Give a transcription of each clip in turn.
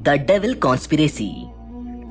The devil conspiracy.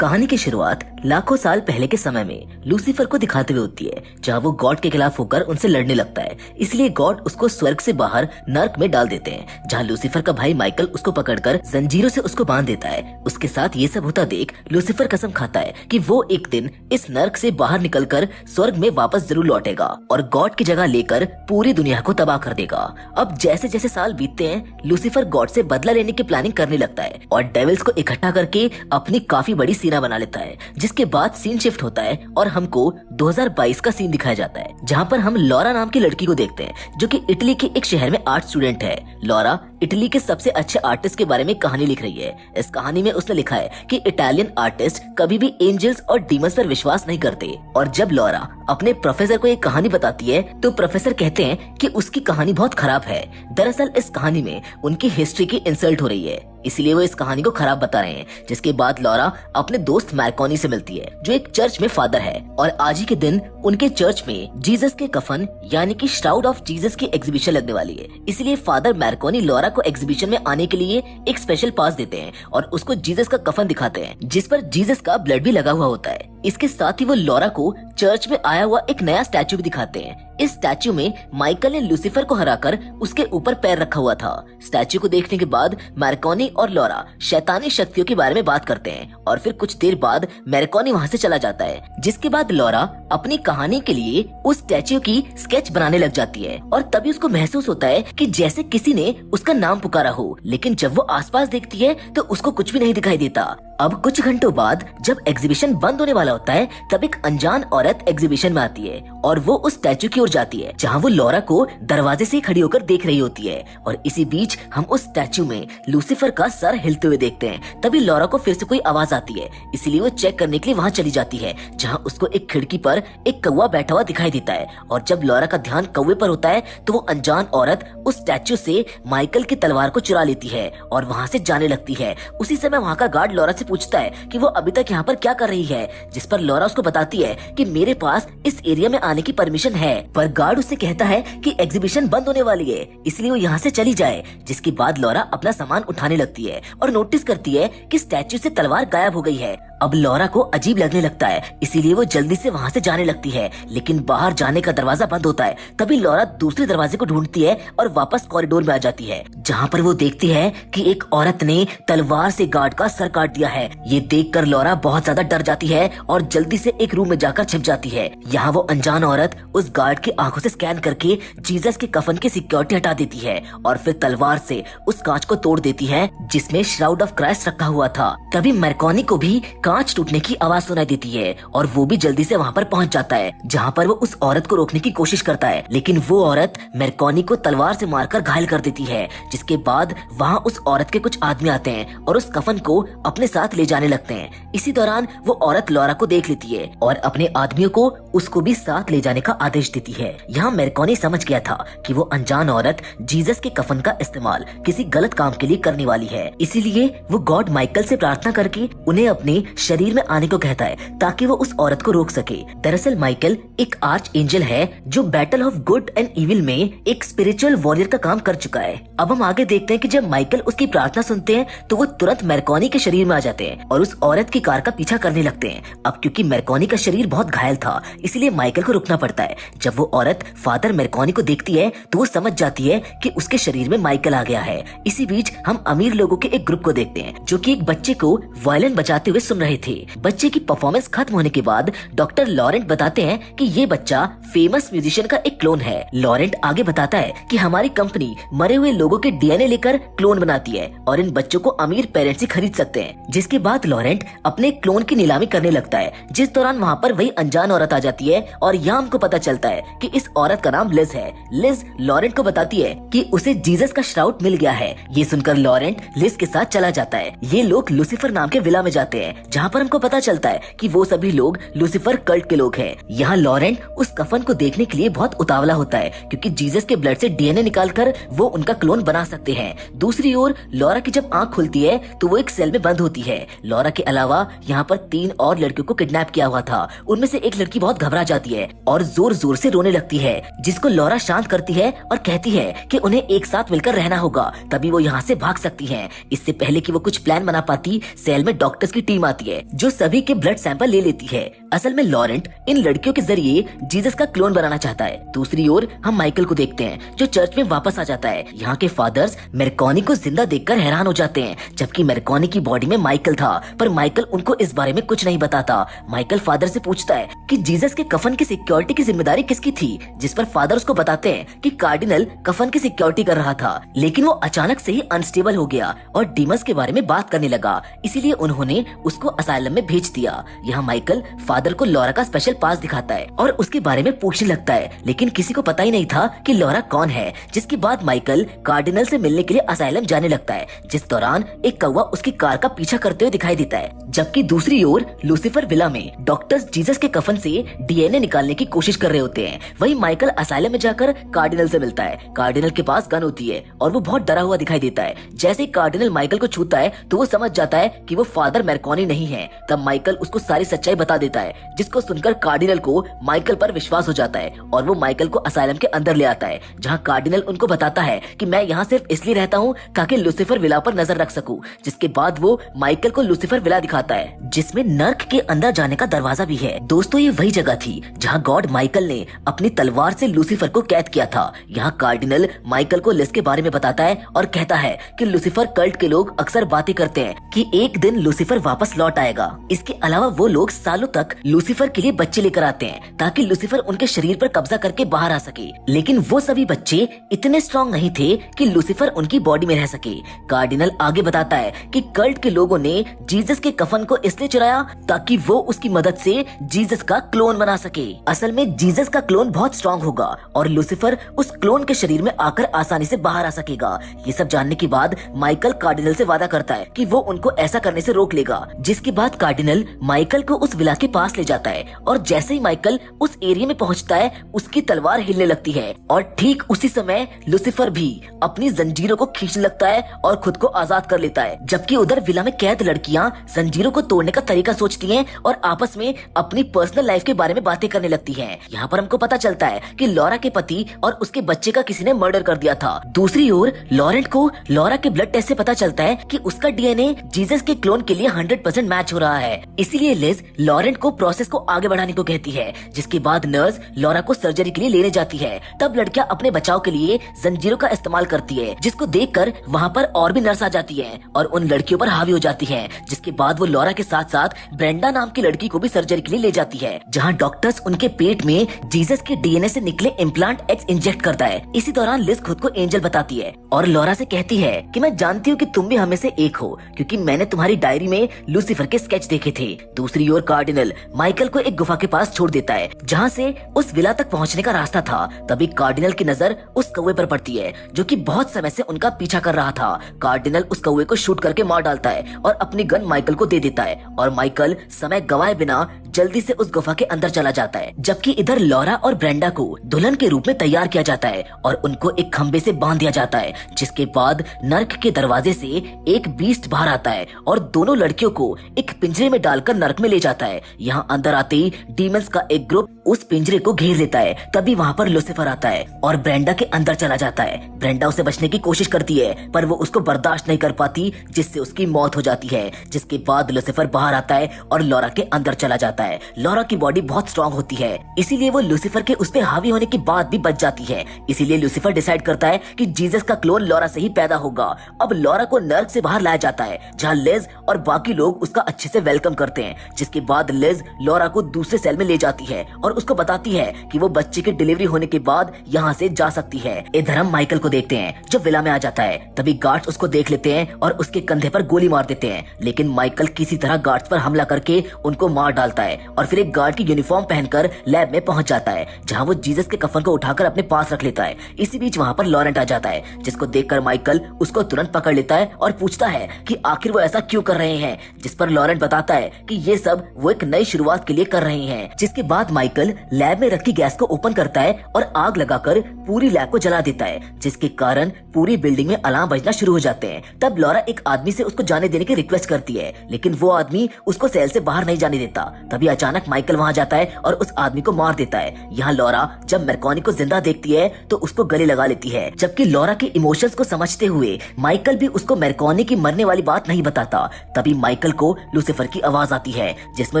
कहानी की शुरुआत लाखों साल पहले के समय में लूसीफर को दिखाते हुए होती है, जहाँ वो गॉड के खिलाफ होकर उनसे लड़ने लगता है। इसलिए गॉड उसको स्वर्ग से बाहर नर्क में डाल देते हैं, जहाँ लूसीफर का भाई माइकल उसको पकड़कर जंजीरों से उसको बांध देता है। उसके साथ ये सब होता देख लूसीफर कसम खाता है कि वो एक दिन इस नर्क से बाहर निकलकर स्वर्ग में वापस जरूर लौटेगा और गॉड की जगह लेकर पूरी दुनिया को तबाह कर देगा। अब जैसे जैसे साल बीतते हैं, लूसीफर गॉड से बदला लेने की प्लानिंग करने लगता है और डेविल्स को इकट्ठा करके अपनी काफी बड़ी सेना बना लेता है। जिसके बाद सीन शिफ्ट होता है और हमको 2022 का सीन दिखाया जाता है, जहाँ पर हम लॉरा नाम की लड़की को देखते हैं, जो कि इटली के एक शहर में आर्ट स्टूडेंट है। लॉरा इटली के सबसे अच्छे आर्टिस्ट के बारे में कहानी लिख रही है। इस कहानी में उसने लिखा है कि इटालियन आर्टिस्ट कभी भी एंजल्स और डीमंस पर विश्वास नहीं करते। और जब लॉरा अपने प्रोफेसर को एक कहानी बताती है तो प्रोफेसर कहते हैं कि उसकी कहानी बहुत खराब है। दरअसल इस कहानी में उनकी हिस्ट्री की इंसल्ट हो रही है, इसलिए वो इस कहानी को खराब बता रहे हैं। जिसके बाद लॉरा अपने दोस्त मैरकोनी से मिलती है, जो एक चर्च में फादर है, और आज ही के दिन उनके चर्च में जीसस के कफन यानी कि श्राउड ऑफ जीसस की एग्जीबिशन लगने वाली है। इसलिए फादर मैरकोनी लॉरा को एग्जीबिशन में आने के लिए एक स्पेशल पास देते हैं और उसको जीसस का कफन दिखाते हैं, जिस पर जीसस का ब्लड भी लगा हुआ होता है। इसके साथ ही वो लॉरा को चर्च में आया हुआ एक नया स्टैचू भी दिखाते हैं। इस स्टैचू में माइकल ने लूसीफर को हराकर उसके ऊपर पैर रखा हुआ था। स्टैचू को देखने के बाद मैरकोनी और लॉरा शैतानी शक्तियों के बारे में बात करते हैं और फिर कुछ देर बाद मैरकोनी वहाँ से चला जाता है। जिसके बाद लॉरा अपनी कहानी के लिए उस स्टैचू की स्केच बनाने लग जाती है और तभी उसको महसूस होता है कि जैसे किसी ने उसका नाम पुकारा हो, लेकिन जब वो आसपास देखती है तो उसको कुछ भी नहीं दिखाई देता। अब कुछ घंटों बाद जब एग्जीबिशन बंद होने वाला होता है, तब एक अनजान औरत एग्जीबिशन में आती है और वो उस स्टैचू की ओर जाती है, जहाँ वो लॉरा को दरवाजे से खड़ी होकर देख रही होती है। और इसी बीच हम उस स्टैचू में लूसीफर का सर हिलते हुए देखते हैं। तभी लॉरा को फिर से कोई आवाज आती है, इसलिए वो चेक करने के लिए वहाँ चली जाती है, जहाँ उसको एक खिड़की पर एक कौवा बैठा हुआ दिखाई देता है। और जब लॉरा का ध्यान कौवे पर होता है तो वो अनजान औरत उस स्टैचू से माइकल की तलवार को चुरा लेती है और वहाँ से जाने लगती है। उसी समय वहाँ का गार्ड लॉरा से पूछता है कि वो अभी तक यहाँ पर क्या कर रही है, जिस पर लॉरा उसको बताती है कि मेरे पास इस एरिया में आने की परमिशन है, पर गार्ड उससे कहता है कि एग्जीबिशन बंद होने वाली है, इसलिए वो यहाँ से चली जाए। जिसके बाद लॉरा अपना सामान उठाने लगती है और नोटिस करती है कि स्टैचू से तलवार गायब हो गई है। अब लॉरा को अजीब लगने लगता है, इसीलिए वो जल्दी से वहाँ से जाने लगती है, लेकिन बाहर जाने का दरवाजा बंद होता है। तभी लॉरा दूसरे दरवाजे को ढूंढती है और वापस कॉरिडोर में आ जाती है, जहाँ पर वो देखती है कि एक औरत ने तलवार से गार्ड का सर काट दिया है। ये देखकर लॉरा बहुत ज्यादा डर जाती है और जल्दी से एक रूम में जाकर छिप जाती है। यहाँ वो अनजान औरत उस गार्ड की आंखों से स्कैन करके जीसस के कफन की सिक्योरिटी हटा देती है और फिर तलवार से उस कांच को तोड़ देती है जिसमें श्राउड ऑफ क्राइस्ट रखा हुआ था। तभी मैरकोनी को भी कांच टूटने की आवाज सुनाई देती है और वो भी जल्दी से वहाँ पर पहुँच जाता है, जहाँ पर वो उस औरत को रोकने की कोशिश करता है, लेकिन वो औरत मैरकोनी को तलवार से मारकर घायल कर देती है। जिसके बाद वहाँ उस औरत के कुछ आदमी आते हैं और उस कफन को अपने साथ ले जाने लगते हैं। इसी दौरान वो औरत लॉरा को देख लेती है और अपने आदमियों को उसको भी साथ ले जाने का आदेश देती है। यहाँ मैरकोनी समझ गया था कि वो अनजान औरत जीसस के कफन का इस्तेमाल किसी गलत काम के लिए करने वाली है, इसीलिए वो गॉड माइकल से प्रार्थना करके उन्हें अपने शरीर में आने को कहता है ताकि वो उस औरत को रोक सके। दरअसल माइकल एक आर्च एंजल है जो battle of good and evil में एक स्पिरिचुअल वॉरियर का काम कर चुका है। अब हम आगे देखते हैं कि जब माइकल उसकी प्रार्थना सुनते हैं तो वो तुरंत मैरकोनी के शरीर में आ जाते हैं और उस औरत की कार का पीछा करने लगते हैं। अब क्योंकि मैरकोनी का शरीर बहुत घायल था, इसलिए माइकल को रुकना पड़ता है। जब वो औरत फादर मैरकोनी को देखती है तो वो समझ जाती है कि उसके शरीर में माइकल आ गया है। इसी बीच हम अमीर लोगों के एक ग्रुप को देखते हैं जो कि एक बच्चे को वायलिन बजाते हुए सुन रहे थे। बच्चे की परफॉर्मेंस खत्म होने के बाद डॉक्टर लॉरेंट बताते हैं कि ये बच्चा फेमस म्यूजिशियन का एक क्लोन है। लॉरेंट आगे बताता है कि हमारी कंपनी मरे हुए लोगों के डीएनए लेकर क्लोन बनाती है और इन बच्चों को अमीर पेरेंट्स ही खरीद सकते हैं। जिसके बाद लॉरेंट अपने क्लोन की नीलामी करने लगता है, जिस दौरान वहाँ पर वही अनजान औरत आ जाती है और यहाँ हमको पता चलता है कि इस औरत का नाम लिज है। लिज लॉरेंट को बताती है कि उसे जीसस का श्राउड मिल गया है। ये सुनकर लॉरेंट लिज के साथ चला जाता है। ये लोग लूसीफर नाम के विला में जाते हैं, जहाँ पर हमको पता चलता है कि वो सभी लोग लूसीफर कल्ट के लोग हैं। यहाँ लॉरेंट उस कफन को देखने के लिए बहुत उतावला होता है क्योंकि जीसस के ब्लड से डीएनए निकालकर वो उनका क्लोन बना सकते हैं। दूसरी ओर लॉरा की जब आंख खुलती है तो वो एक सेल में बंद होती है। लॉरा के अलावा यहाँ पर 3 और लड़कियों को किडनैप किया हुआ था। उनमें से एक लड़की बहुत घबरा जाती है और जोर जोर से रोने लगती है, जिसको लॉरा शांत करती है और कहती है कि उन्हें एक साथ मिलकर रहना होगा, तभी वो यहाँ से भाग सकती हैं। इससे पहले कि वो कुछ प्लान बना पाती, सेल में डॉक्टर्स की टीम आती है जो सभी के ब्लड सैंपल ले लेती है। असल में लॉरेंट इन लड़कियों के जरिए जीसस का क्लोन बनाना चाहता है। दूसरी ओर हम माइकल को देखते हैं जो चर्च में वापस आ जाता है। यहाँ के फादर्स मेरकॉनी को जिंदा देखकर हैरान हो जाते हैं, जबकि मेरकॉनी की बॉडी में माइकल था, पर माइकल उनको इस बारे में कुछ नहीं बताता। माइकल फादर से पूछता है कि जीसस के कफन की सिक्योरिटी की जिम्मेदारी किसकी थी, जिस पर फादर उसको बताते हैं कि कार्डिनल कफन की सिक्योरिटी कर रहा था, लेकिन वो अचानक से ही अनस्टेबल हो गया और डीमस के बारे में बात करने लगा, इसीलिए उन्होंने उसको असाइलम में भेज दिया। यहाँ माइकल फादर को लॉरा का स्पेशल पास दिखाता है और उसके बारे में पूछने लगता है, लेकिन किसी को पता ही नहीं था कि लॉरा कौन है। जिसके बाद माइकल कार्डिनल से मिलने के लिए असाइलम जाने लगता है, जिस दौरान एक कौवा उसकी कार का पीछा करते हुए दिखाई देता है। जबकि दूसरी ओर लूसीफर विला में डॉक्टर्स जीसस के कफन से डीएनए निकालने की कोशिश कर रहे होते हैं। वहीं माइकल असाइलम में जाकर कार्डिनल से मिलता है। कार्डिनल के पास गन होती है और वो बहुत डरा हुआ दिखाई देता है। जैसे ही कार्डिनल माइकल को छूता है तो वो समझ जाता है कि वो फादर मेरकॉनी नहीं है। तब माइकल उसको सारी सच्चाई बता देता है, जिसको सुनकर कार्डिनल को माइकल पर विश्वास हो जाता है और वो माइकल को असाइलम के अंदर ले आता है, जहाँ कार्डिनल उनको बताता है कि मैं यहाँ सिर्फ इसलिए रहता हूँ ताकि लूसीफर विला पर नजर रख सकूं। जिसके बाद वो माइकल को लूसीफर विला दिखाता है, जिसमें नर्क के अंदर जाने का दरवाजा भी है। दोस्तों, ये वही जगह थी जहाँ गॉड माइकल ने अपनी तलवार से लूसीफर को कैद किया था। यहाँ कार्डिनल माइकल को लिज के बारे में बताता है और कहता है कि लूसीफर कल्ट के लोग अक्सर बातें करते हैं कि एक दिन लूसीफर वापस लौट आएगा। इसके अलावा वो लोग सालों तक लूसीफर के लिए बच्चे लेकर आते हैं ताकि लूसीफर उनके शरीर पर कब्जा करके बाहर आ सके, लेकिन वो सभी बच्चे इतने स्ट्रॉन्ग नहीं थे कि लूसीफर उनकी बॉडी में रह सके। कार्डिनल आगे बताता है कि कल्ट के लोगों ने जीसस के कफन को इसलिए चुराया ताकि वो उसकी मदद से जीसस का क्लोन बना सके। असल में जीसस का क्लोन बहुत स्ट्रॉन्ग होगा और लूसीफर उस क्लोन के शरीर में आकर आसानी से बाहर आ सकेगा। ये सब जानने के बाद माइकल कार्डिनल से वादा करता है कि वो उनको ऐसा करने से रोक लेगा। जिसके बाद कार्डिनल माइकल को उस विला के पास ले जाता है और जैसे ही माइकल उस एरिया में पहुंचता है उसकी तलवार हिलने लगती है और ठीक उसी समय लूसीफर भी अपनी जंजीरों को खींचने लगता है और खुद को आजाद कर लेता है। जबकि उधर विला में कैद लड़कियां जंजीरों को तोड़ने का तरीका सोचती हैं और आपस में अपनी पर्सनल लाइफ के बारे में बातें करने लगती हैं। यहाँ पर हमको पता चलता है कि लॉरा के पति और उसके बच्चे का किसी ने मर्डर कर दिया था। दूसरी ओर लॉरेंट को लॉरा के ब्लड टेस्ट से पता चलता है कि उसका डीएनए जीसस के क्लोन के लिए 100% मैच हो रहा है। इसीलिए लिज लॉरेंट को प्रोसेस को आगे बढ़ाने को कहती है। जिसके बाद नर्स लॉरा को सर्जरी के लिए लेने जाती है। तब लड़कियां अपने बचाव के लिए जंजीरों का इस्तेमाल करती है, जिसको देखकर वहाँ पर और भी नर्स आ जाती है और उन लड़कियों पर हावी हो जाती है। जिसके बाद वो लॉरा के साथ साथ ब्रेंडा नाम की लड़की को भी सर्जरी के लिए ले जाती है, जहाँ डॉक्टर्स उनके पेट में जीसस के डीएनए से निकले इम्प्लांट एक्स इंजेक्ट करता है। इसी दौरान लिज खुद को एंजल बताती है और लॉरा से कहती है कि मैं जानती हूँ कि तुम भी हमें से एक हो, क्योंकि मैंने तुम्हारी डायरी में लूसीफर के स्केच देखे थे। दूसरी ओर कार्डिनल माइकल को एक गुफा के पास छोड़ देता है, जहाँ से उस विला तक पहुँचने का रास्ता था। तभी कार्डिनल की नजर उस कौवे पर पड़ती है जो कि बहुत समय से उनका पीछा कर रहा था। कार्डिनल उस कौवे को शूट करके मार डालता है और अपनी गन माइकल को दे देता है और माइकल समय गवाए बिना जल्दी से उस गुफा के अंदर चला जाता है। जबकि इधर लॉरा और ब्रेंडा को दुल्हन के रूप में तैयार किया जाता है और उनको एक खंबे से बांध दिया जाता है। जिसके बाद नर्क के दरवाजे से एक बीस्ट बाहर आता है और दोनों लड़कियों को एक पिंजरे में डालकर नर्क में ले जाता है। यहाँ अंदर आते ही डीमंस का एक ग्रुप उस पिंजरे को घेर लेता है। तभी वहाँ पर लूसीफर आता है और ब्रेंडा के अंदर चला जाता है। ब्रेंडा उसे बचने की कोशिश करती है पर वो उसको बर्दाश्त नहीं कर पाती, जिससे उसकी मौत हो जाती है। जिसके बाद लूसीफर बाहर आता है और लॉरा के अंदर चला जाता है। लॉरा की बॉडी बहुत स्ट्रांग होती है, इसीलिए वो लूसीफर के उस पे हावी होने के बाद भी बच जाती है। इसीलिए लूसीफर डिसाइड करता है कि जीसस का क्लोन लॉरा से ही पैदा होगा। अब लॉरा को नर्क से बाहर लाया जाता है, जहाँ लिज और बाकी लोग उसका अच्छे से वेलकम करते हैं। जिसके बाद लिज लॉरा को दूसरे सेल में ले जाती है और उसको बताती है कि वो बच्चे की डिलीवरी होने के बाद यहाँ से जा सकती है। इधर हम माइकल को देखते हैं जो विला में आ जाता है। तभी गार्ड्स उसको देख लेते हैं और उसके कंधे पर गोली मार देते हैं, लेकिन माइकल किसी तरह गार्ड्स पर हमला करके उनको मार डालता है और फिर एक गार्ड की यूनिफॉर्म पहनकर लैब में पहुंच जाता है, जहां वो जीसस के कफन को उठाकर अपने पास रख लेता है। इसी बीच वहां पर लॉरेंट आ जाता है, जिसको देखकर माइकल उसको तुरंत पकड़ लेता है और पूछता है कि आखिर वो ऐसा क्यों कर रहे हैं, जिस पर लॉरेंट बताता है कि ये सब वो एक नई शुरुआत के लिए कर रहे हैं। जिसके बाद माइकल लैब में रखी गैस को ओपन करता है और आग लगाकर पूरी लैब को जला देता है, जिसके कारण पूरी बिल्डिंग में अलार्म बजना शुरू हो जाते हैं। तब लॉरा एक आदमी से उसको जाने देने की रिक्वेस्ट करती है, लेकिन वो आदमी उसको सेल से बाहर नहीं जाने देता। तभी अचानक माइकल वहां जाता है और उस आदमी को मार देता है। यहाँ लॉरा जब मैर्कॉनी को जिंदा देखती है तो उसको गले लगा लेती है, जबकि लॉरा के इमोशंस को समझते हुए माइकल भी उसको मैर्कॉनी की मरने वाली बात नहीं बताता। तभी माइकल को लूसीफर की आवाज आती है, जिसमें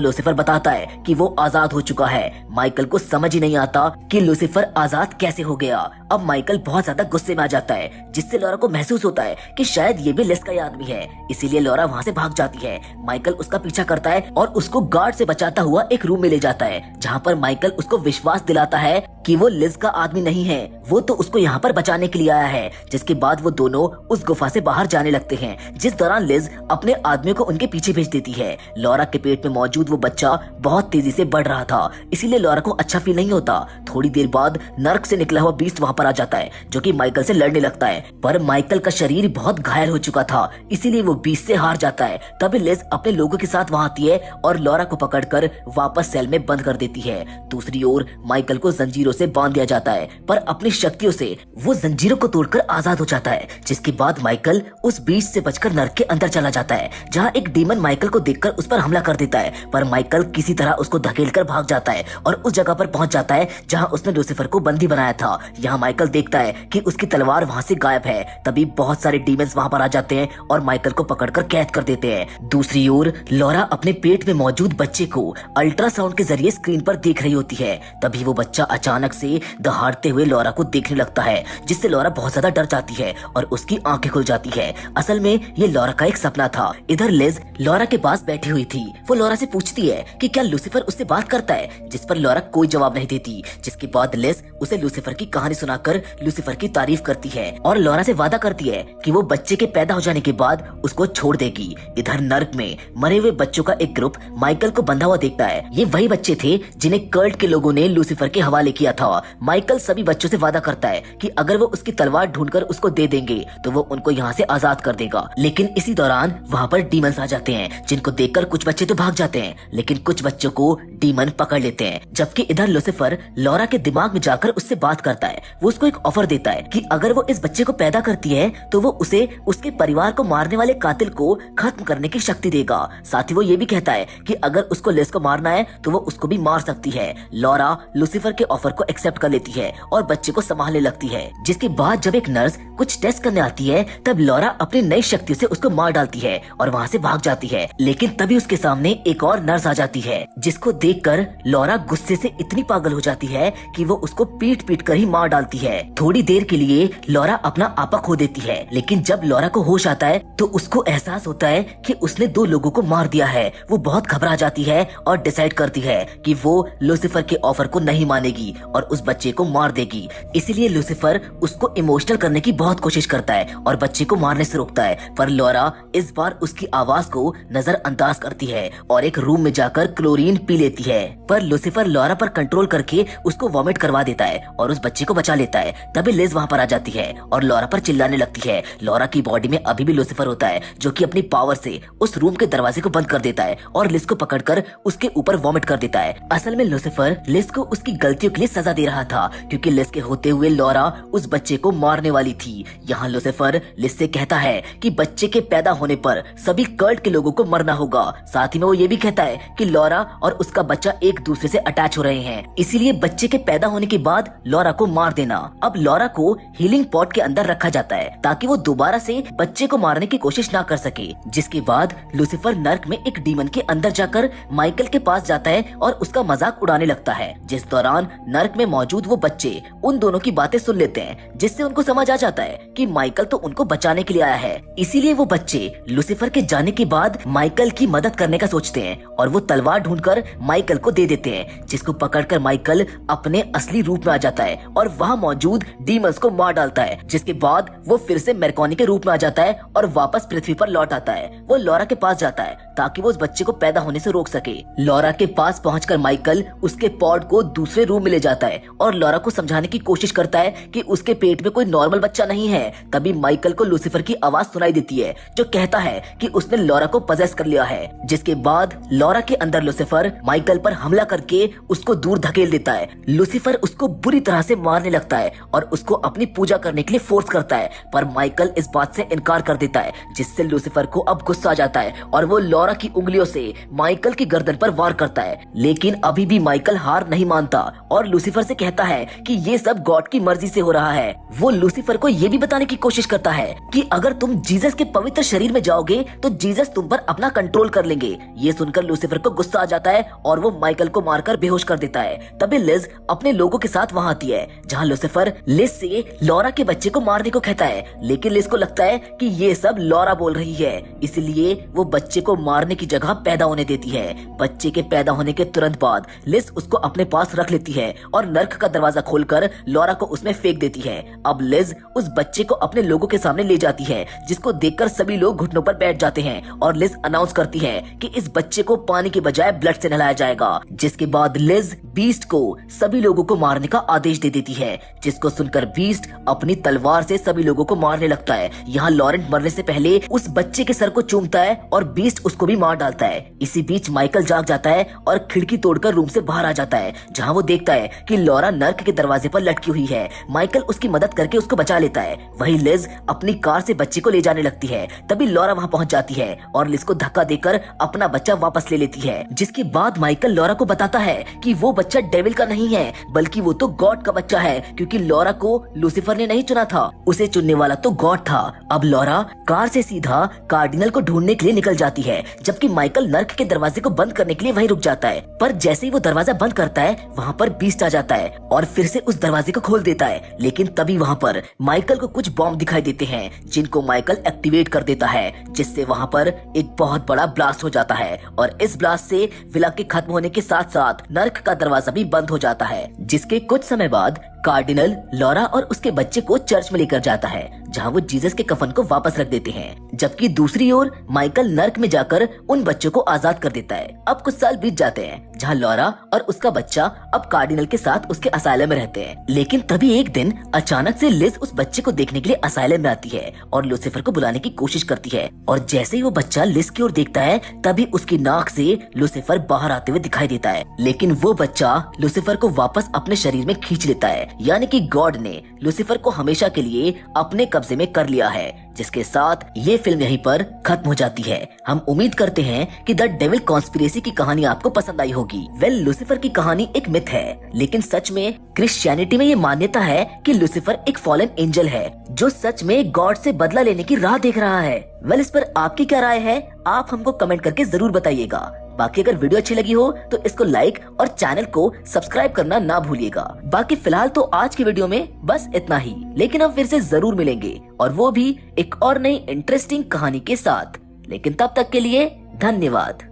लूसीफर बताता है कि वो आजाद हो चुका है। माइकल को समझ ही नहीं आता कि लूसीफर आजाद कैसे हो गया। अब माइकल बहुत ज्यादा गुस्से में आ जाता है, जिससे लॉरा को महसूस होता है कि शायद ये भी लिस का ही आदमी है। इसीलिए लॉरा वहाँ से भाग जाती है। माइकल उसका पीछा करता है और उसको गार्ड से बचाता हुआ एक रूम में ले जाता है, जहाँ पर माइकल उसको विश्वास दिलाता है कि वो लिज का आदमी नहीं है, वो तो उसको यहाँ पर बचाने के लिए आया है। जिसके बाद वो दोनों उस गुफा से बाहर जाने लगते हैं, जिस दौरान लिज अपने आदमियों को उनके पीछे भेज देती है। लॉरा के पेट में मौजूद वो बच्चा बहुत तेजी से बढ़ रहा था, इसीलिए लॉरा को अच्छा फील नहीं होता। थोड़ी देर बाद नर्क से निकला हुआ बीस्ट वहाँ पर आ जाता है, जो कि माइकल से लड़ने लगता है, पर माइकल का शरीर बहुत घायल हो चुका था, इसीलिए वो बीस्ट से हार जाता है। तभी लिज अपने लोगों के साथ वहाँ आती है और लॉरा को पकड़कर वापस सेल में बंद कर देती है। दूसरी ओर माइकल को जंजीरों से बांध दिया जाता है, पर अपनी शक्तियों से वो जंजीरों को तोड़कर आजाद हो जाता है। जिसके बाद माइकल उस बीच से बचकर नर्क के अंदर चला जाता है, जहाँ एक डीमन माइकल को देखकर उस पर हमला कर देता है, पर माइकल किसी तरह उसको धकेलकर भाग जाता है और उस जगह पर पहुंच जाता है जहाँ उसने लूसीफर को बंदी बनाया था। यहाँ माइकल देखता है कि उसकी तलवार वहाँ से गायब है। तभी बहुत सारे डीमंस वहाँ पर आ जाते हैं और माइकल को पकड़कर कैद कर देते हैं। दूसरी ओर लॉरा अपने पेट में मौजूद बच्चे को अल्ट्रासाउंड के जरिए स्क्रीन पर देख रही होती है। तभी वो बच्चा अचानक से दहाड़ते हुए लॉरा को देखने लगता है, जिससे लॉरा बहुत ज्यादा डर जाती है और उसकी आंखें खुल जाती है। असल में ये लॉरा का एक सपना था। इधर लिज लॉरा के पास बैठी हुई थी। वो लॉरा से पूछती है कि क्या लूसीफर उससे बात करता है, जिस पर लॉरा कोई जवाब नहीं देती। जिसके बाद लिज उसे लूसीफर की कहानी सुनाकर लूसीफर की तारीफ करती है और लॉरा से वादा करती है कि वो बच्चे के पैदा हो जाने के बाद उसको छोड़ देगी। इधर नर्क में मरे हुए बच्चों का एक ग्रुप माइकल को बंधा हुआ देखता है। ये वही बच्चे थे जिन्हें कर्ट के लोगों ने लूसीफर के हवाले किया था। माइकल सभी बच्चों से वादा करता है कि अगर वो उसकी तलवार ढूंढकर उसको दे देंगे तो वो उनको यहाँ से आजाद कर देगा। लेकिन इसी दौरान वहाँ पर डीमंस आ जाते हैं, जिनको देखकर कुछ बच्चे तो भाग जाते हैं, लेकिन कुछ बच्चों को डीमन पकड़ लेते हैं। जबकि इधर लूसीफर लॉरा के दिमाग में जाकर उससे बात करता है। वो उसको एक ऑफर देता है कि अगर वो इस बच्चे को पैदा करती है तो वो उसे उसके परिवार को मारने वाले कातिल को खत्म करने की शक्ति देगा। साथ ही वो ये भी कहता है कि अगर उसको लिज को मारना है तो वो उसको भी मार सकती है। लॉरा लूसीफर के ऑफर को एक्सेप्ट कर लेती है और बच्चे को संभालने लगती है। जिसके बाद जब एक नर्स कुछ टेस्ट करने आती है, तब लॉरा अपनी नई शक्तियों से उसको मार डालती है और वहाँ से भाग जाती है। लेकिन तभी उसके सामने एक और नर्स आ जाती है, जिसको देखकर लॉरा गुस्से से इतनी पागल हो जाती है कि वो उसको पीट पीट कर ही मार डालती है। थोड़ी देर के लिए लॉरा अपना आपा खो देती है, लेकिन जब लॉरा को होश आता है तो उसको एहसास होता है कि उसने 2 लोगों को मार दिया है। वो बहुत घबरा जाती है और डिसाइड करती है कि वो लूसीफर के ऑफर को नहीं मानेगी और उस बच्चे को मार देगी। इसीलिए लूसीफर उसको इमोशनल करने की बहुत कोशिश करता है और बच्चे को मारने से रोकता है, पर लॉरा इस बार उसकी आवाज को नजरअंदाज करती है और एक रूम में जाकर क्लोरीन पी लेती है। पर लूसीफर लॉरा पर कंट्रोल करके उसको वॉमिट करवा देता है और उस बच्चे को बचा लेता है। तभी लिज वहाँ पर आ जाती है और लॉरा पर चिल्लाने लगती है। लॉरा की बॉडी में अभी भी लूसीफर होता है, जो कि अपनी पावर से उस रूम के दरवाजे को बंद कर देता है और लिज को पकड़कर उसके ऊपर वॉमिट कर देता है। असल में लूसीफर लिज को उसकी गलतियों के लिए सजा दे रहा था, क्योंकि लिज के होते हुए लॉरा उस बच्चे को मारने वाली थी। यहाँ लूसीफर लिज से कहता है कि बच्चे के पैदा होने पर सभी कर्ट के लोगों को मरना होगा। साथ ही में वो ये भी कहता है कि लॉरा और उसका बच्चा एक दूसरे से अटैच हो रहे हैं, इसीलिए बच्चे के पैदा होने के बाद लॉरा को मार देना। अब लॉरा को हीलिंग पॉट के अंदर रखा जाता है ताकि वो दोबारा से बच्चे को मारने की कोशिश ना कर सके। जिसके बाद लूसीफर नर्क में एक डीमन के अंदर जाकर माइकल के पास जाता है और उसका मजाक उड़ाने लगता है। जिस दौरान नर्क नर्क में मौजूद वो बच्चे उन दोनों की बातें सुन लेते हैं, जिससे उनको समझ आ जाता है कि माइकल तो उनको बचाने के लिए आया है। इसीलिए वो बच्चे लूसीफर के जाने के बाद माइकल की मदद करने का सोचते हैं और वो तलवार ढूंढकर माइकल को दे देते हैं, जिसको पकड़कर माइकल अपने असली रूप में आ जाता है और वहाँ मौजूद डीमंस को मार डालता है। जिसके बाद वो फिर से मैर्कोनी के रूप में आ जाता है और वापस पृथ्वी पर लौट आता है। वो लॉरा के पास जाता है ताकि वो उस बच्चे को पैदा होने से रोक सके। लॉरा के पास पहुंचकर माइकल उसके पॉड को दूसरे रूम में ले जाता है और लॉरा को समझाने की कोशिश करता है कि उसके पेट में कोई नॉर्मल बच्चा नहीं है। तभी माइकल को लूसीफर की आवाज सुनाई देती है जो कहता है कि उसने लॉरा को पजेस कर लिया है। जिसके बाद लॉरा के अंदर लूसीफर माइकल पर हमला करके उसको दूर धकेल देता है। लूसीफर उसको बुरी तरह से मारने लगता है और उसको अपनी पूजा करने के लिए फोर्स करता है, पर माइकल इस बात से इनकार कर देता है, जिससे लूसीफर को अब गुस्सा आ जाता है और वो लॉरा की उंगलियों से माइकल की गर्दन पर वार करता है। लेकिन अभी भी माइकल हार नहीं मानता और लूसीफर से कहता है कि ये सब गॉड की मर्जी से हो रहा है। वो लूसीफर को ये भी बताने की कोशिश करता है कि अगर तुम जीसस के पवित्र शरीर में जाओगे तो जीसस तुम पर अपना कंट्रोल कर लेंगे। ये सुनकर लूसीफर को गुस्सा आ जाता है और वो माइकल को मारकर बेहोश कर देता है। तभी लिज अपने लोगों के साथ वहाँ आती है, जहाँ लूसीफर लिज से लॉरा के बच्चे को मारने को कहता है, लेकिन लिज को लगता है कि ये सब लॉरा बोल रही है, इसलिए वो बच्चे को मारने की जगह पैदा होने देती है। बच्चे के पैदा होने के तुरंत बाद लिज उसको अपने पास रख लेती है और नर्क का दरवाजा खोलकर लॉरा को उसमें फेंक देती है। अब लिज उस बच्चे को अपने लोगों के सामने ले जाती है, जिसको देखकर सभी लोग घुटनों पर बैठ जाते हैं और लिज अनाउंस करती है कि इस बच्चे को पानी के बजाय ब्लड से नहलाया जाएगा। जिसके बाद लिज बीस्ट को सभी लोगों को मारने का आदेश दे देती है, जिसको सुनकर बीस्ट अपनी तलवार से सभी लोगों को मारने लगता है। यहाँ लॉरेंट मरने से पहले उस बच्चे के सर को चूमता है और बीस्ट उसको भी मार डालता है। इसी बीच माइकल जाग जाता है और खिड़की तोड़कर रूम से बाहर आ जाता है, जहाँ वो देखता है कि लॉरा नर्क के दरवाजे पर लटकी हुई है। माइकल उसकी मदद करके उसको बचा लेता है। वही लिज अपनी कार से बच्चे को ले जाने लगती है। तभी लॉरा वहाँ पहुँच जाती है और लिज को धक्का देकर अपना बच्चा वापस ले लेती है। जिसके बाद माइकल लॉरा को बताता है कि वो बच्चा डेविल का नहीं है, बल्कि वो तो गॉड का बच्चा है, क्योंकि लॉरा को लूसीफर ने नहीं चुना था, उसे चुनने वाला तो गॉड था। अब लॉरा कार से सीधा कार्डिनल को ढूंढने के लिए निकल जाती है, जबकि माइकल नर्क के दरवाजे को बंद करने के लिए वहीं रुक जाता है। पर जैसे ही वो दरवाजा बंद करता है, वहाँ पर बीस्ट आ जाता है और फिर से उस दरवाजे को खोल देता है। लेकिन तभी वहाँ पर माइकल को कुछ बॉम्ब दिखाई देते हैं, जिनको माइकल एक्टिवेट कर देता है, जिससे वहाँ पर एक बहुत बड़ा ब्लास्ट हो जाता है और इस ब्लास्ट से विला के खत्म होने के साथ साथ नर्क का दरवाजा भी बंद हो जाता है। जिसके कुछ समय बाद कार्डिनल लॉरा और उसके बच्चे को चर्च में लेकर जाता है, जहाँ वो जीसस के कफन को वापस रख देते हैं। जबकि दूसरी ओर माइकल नर्क में जाकर उन बच्चों को आजाद कर देता है। अब कुछ साल बीत जाते हैं, जहाँ लॉरा और उसका बच्चा अब कार्डिनल के साथ उसके असाइलम में रहते हैं। लेकिन तभी एक दिन अचानक से लिज उस बच्चे को देखने के लिए असाइलम में आती है और लूसीफर को बुलाने की कोशिश करती है। और जैसे ही वो बच्चा लिज की ओर देखता है, तभी उसकी नाक से लूसीफर बाहर आते हुए दिखाई देता है। लेकिन वो बच्चा लूसीफर को वापस अपने शरीर में खींच लेता है, यानी कि गॉड ने लूसीफर को हमेशा के लिए अपने कब्जे में कर लिया है। जिसके साथ ये फिल्म यहीं पर खत्म हो जाती है। हम उम्मीद करते हैं कि द डेविल कॉन्स्पिरेसी की कहानी आपको पसंद आई होगी। लूसीफर की कहानी एक मिथ है, लेकिन सच में क्रिश्चियनिटी में ये मान्यता है कि लूसीफर एक फॉलन एंजल है जो सच में गॉड से बदला लेने की राह देख रहा है। इस पर आपकी क्या राय है, आप हमको कमेंट करके जरूर बताइएगा। बाकी अगर वीडियो अच्छी लगी हो तो इसको लाइक और चैनल को सब्सक्राइब करना ना भूलिएगा। बाकी फिलहाल तो आज की वीडियो में बस इतना ही, लेकिन हम फिर से जरूर मिलेंगे और वो भी एक और नई इंटरेस्टिंग कहानी के साथ। लेकिन तब तक के लिए धन्यवाद।